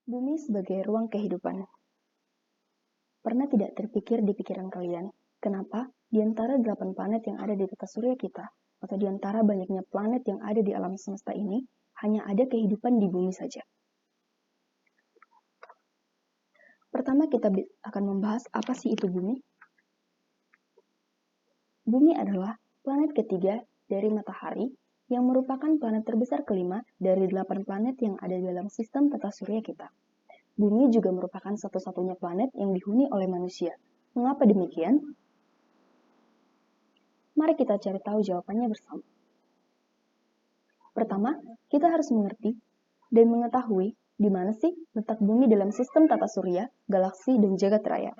Bumi sebagai ruang kehidupan. Pernah tidak terpikir di pikiran kalian, kenapa di antara 8 planet yang ada di tata surya kita, atau di antara banyaknya planet yang ada di alam semesta ini, hanya ada kehidupan di bumi saja? Pertama kita akan membahas apa sih itu bumi. Bumi adalah planet ketiga dari matahari yang merupakan planet terbesar kelima dari 8 planet yang ada dalam sistem tata surya kita. Bumi juga merupakan satu-satunya planet yang dihuni oleh manusia. Mengapa demikian? Mari kita cari tahu jawabannya bersama. Pertama, kita harus mengerti dan mengetahui di mana sih letak bumi dalam sistem tata surya, galaksi, dan jagat raya.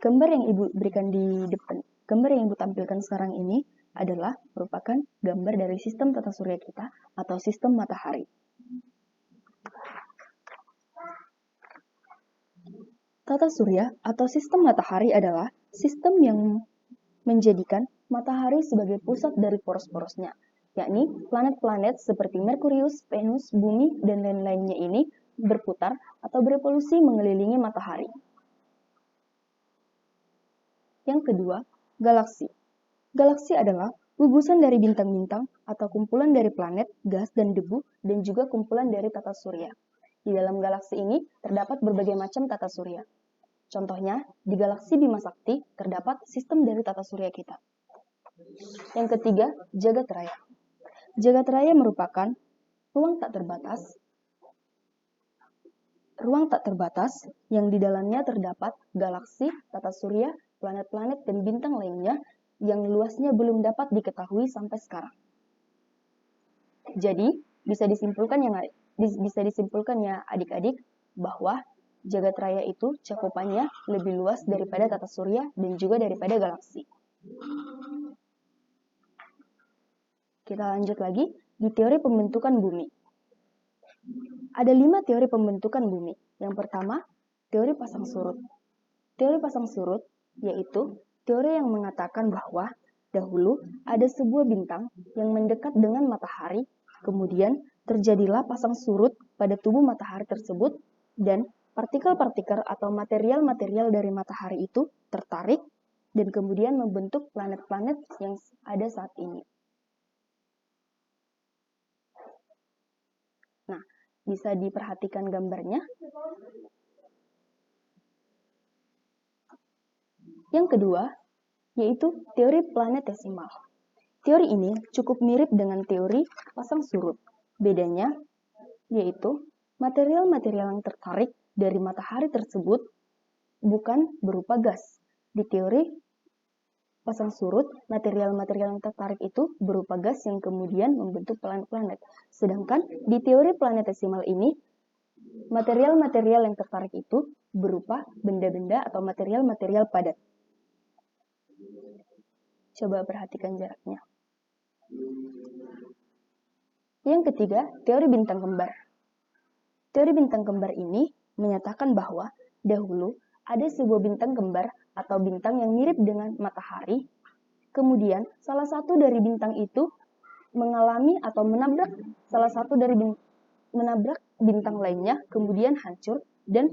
Gambar yang Ibu berikan di depan, gambar yang Ibu tampilkan sekarang ini adalah merupakan gambar dari sistem tata surya kita atau sistem matahari. Tata surya atau sistem matahari adalah sistem yang menjadikan matahari sebagai pusat dari poros-porosnya, yakni planet-planet seperti Merkurius, Venus, Bumi, dan lain-lainnya ini berputar atau berevolusi mengelilingi matahari. Yang kedua, galaksi. Galaksi adalah gugusan dari bintang-bintang atau kumpulan dari planet, gas, dan debu, dan juga kumpulan dari tata surya. Di dalam galaksi ini terdapat berbagai macam tata surya. Contohnya, di galaksi Bima Sakti terdapat sistem dari tata surya kita. Yang ketiga, jagat raya. Jagat raya merupakan ruang tak terbatas yang di dalamnya terdapat galaksi, tata surya, planet-planet, dan bintang lainnya yang luasnya belum dapat diketahui sampai sekarang. Jadi, bisa disimpulkan ya adik-adik bahwa jagat raya itu cakupannya lebih luas daripada tata surya dan juga daripada galaksi. Kita lanjut lagi di teori pembentukan bumi. Ada 5 teori pembentukan bumi. Yang pertama, teori pasang surut. Teori pasang surut yaitu teori yang mengatakan bahwa dahulu ada sebuah bintang yang mendekat dengan matahari, kemudian terjadilah pasang surut pada tubuh matahari tersebut, dan partikel-partikel atau material-material dari matahari itu tertarik dan kemudian membentuk planet-planet yang ada saat ini. Nah, bisa diperhatikan gambarnya. Yang kedua, yaitu teori planetesimal. Teori ini cukup mirip dengan teori pasang surut. Bedanya yaitu material-material yang tertarik dari matahari tersebut bukan berupa gas. Di teori pasang surut, material-material yang tertarik itu berupa gas yang kemudian membentuk planet-planet. Sedangkan di teori planetesimal ini, material-material yang tertarik itu berupa benda-benda atau material-material padat. Coba perhatikan jaraknya. Yang ketiga, teori bintang kembar. Teori bintang kembar ini menyatakan bahwa dahulu ada sebuah bintang kembar atau bintang yang mirip dengan matahari. Kemudian, salah satu dari bintang itu mengalami atau menabrak bintang lainnya, kemudian hancur, dan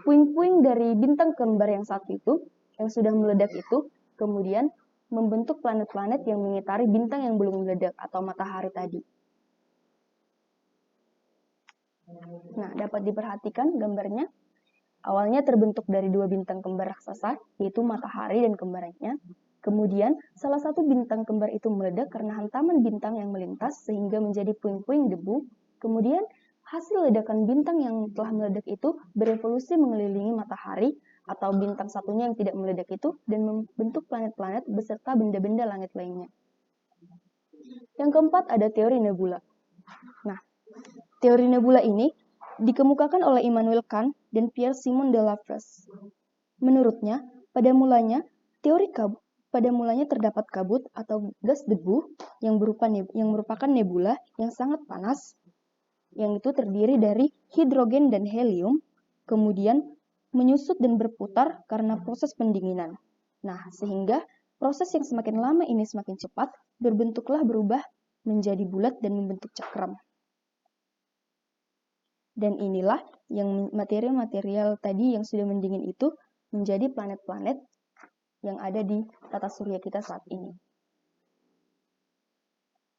puing-puing dari bintang kembar yang satu itu, yang sudah meledak itu, kemudian membentuk planet-planet yang mengitari bintang yang belum meledak atau matahari tadi. Nah, dapat diperhatikan gambarnya. Awalnya terbentuk dari 2 bintang kembar raksasa, yaitu matahari dan kembarannya. Kemudian, salah satu bintang kembar itu meledak karena hantaman bintang yang melintas sehingga menjadi puing-puing debu. Kemudian, hasil ledakan bintang yang telah meledak itu berevolusi mengelilingi matahari atau bintang satunya yang tidak meledak itu dan membentuk planet-planet beserta benda-benda langit lainnya. Yang keempat ada teori nebula. Nah, teori nebula ini dikemukakan oleh Immanuel Kant dan Pierre-Simon de Lafresque. Menurutnya, pada mulanya terdapat kabut atau gas debu yang merupakan nebula yang sangat panas, yang itu terdiri dari hidrogen dan helium, kemudian menyusut dan berputar karena proses pendinginan. Nah, sehingga proses yang semakin lama ini semakin cepat, berubah menjadi bulat dan membentuk cakram. Dan inilah yang material-material tadi yang sudah mendingin itu menjadi planet-planet yang ada di tata surya kita saat ini.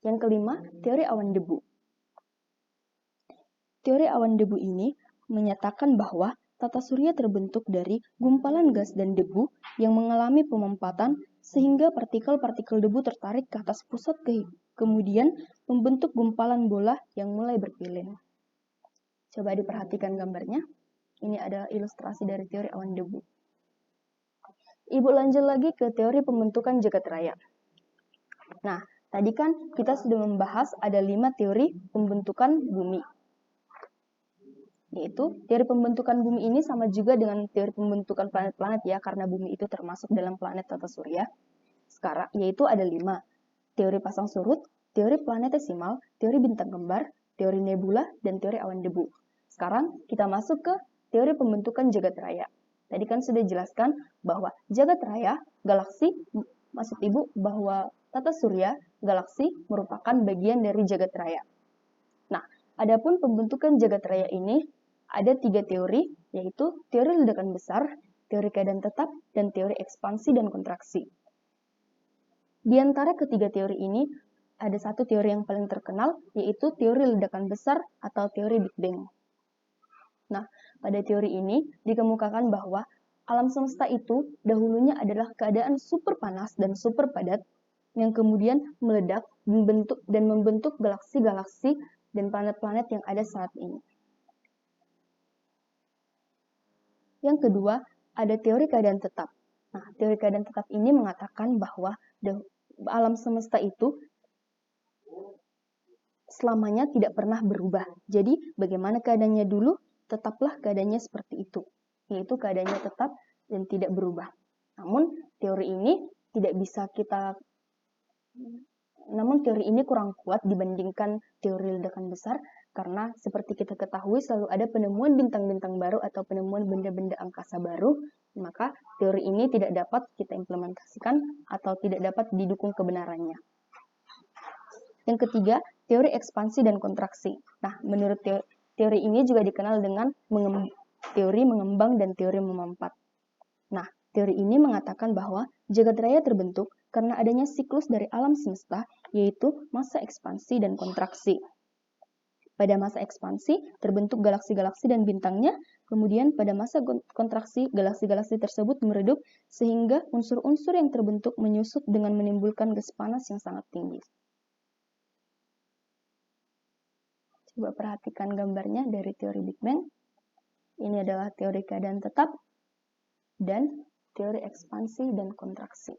Yang kelima, teori awan debu. Teori awan debu ini menyatakan bahwa tata surya terbentuk dari gumpalan gas dan debu yang mengalami pemempatan sehingga partikel-partikel debu tertarik ke atas pusat kemudian membentuk gumpalan bola yang mulai berpilin. Coba diperhatikan gambarnya. Ini ada ilustrasi dari teori awan debu. Ibu lanjut lagi ke teori pembentukan jagat raya. Nah, tadi kan kita sudah membahas ada 5 teori pembentukan bumi. Yaitu teori pembentukan bumi ini sama juga dengan teori pembentukan planet-planet ya, karena bumi itu termasuk dalam planet tata surya. Sekarang yaitu ada 5. Teori pasang surut, teori planetesimal, teori bintang kembar, teori nebula, dan teori awan debu. Sekarang kita masuk ke teori pembentukan jagat raya. Tadi kan sudah jelaskan bahwa jagat raya, galaksi, maksud Ibu bahwa tata surya, galaksi merupakan bagian dari jagat raya. Nah, adapun pembentukan jagat raya ini ada 3 teori, yaitu teori ledakan besar, teori keadaan tetap, dan teori ekspansi dan kontraksi. Di antara ketiga teori ini, ada satu teori yang paling terkenal, yaitu teori ledakan besar atau teori Big Bang. Nah, pada teori ini dikemukakan bahwa alam semesta itu dahulunya adalah keadaan super panas dan super padat, yang kemudian meledak dan membentuk galaksi-galaksi dan planet-planet yang ada saat ini. Yang kedua, ada teori keadaan tetap. Nah, teori keadaan tetap ini mengatakan bahwa alam semesta itu selamanya tidak pernah berubah. Jadi, bagaimana keadaannya dulu, tetaplah keadaannya seperti itu, yaitu keadaannya tetap dan tidak berubah. Namun, teori ini kurang kuat dibandingkan teori ledakan besar, karena seperti kita ketahui selalu ada penemuan bintang-bintang baru atau penemuan benda-benda angkasa baru, maka teori ini tidak dapat kita implementasikan atau tidak dapat didukung kebenarannya. Yang ketiga, teori ekspansi dan kontraksi. Nah, menurut teori ini juga dikenal dengan teori mengembang dan teori memampat. Nah, teori ini mengatakan bahwa jagat raya terbentuk karena adanya siklus dari alam semesta, yaitu masa ekspansi dan kontraksi. Pada masa ekspansi, terbentuk galaksi-galaksi dan bintangnya, kemudian pada masa kontraksi, galaksi-galaksi tersebut meredup, sehingga unsur-unsur yang terbentuk menyusut dengan menimbulkan gas panas yang sangat tinggi. Coba perhatikan gambarnya dari teori Big Bang. Ini adalah teori keadaan tetap dan teori ekspansi dan kontraksi.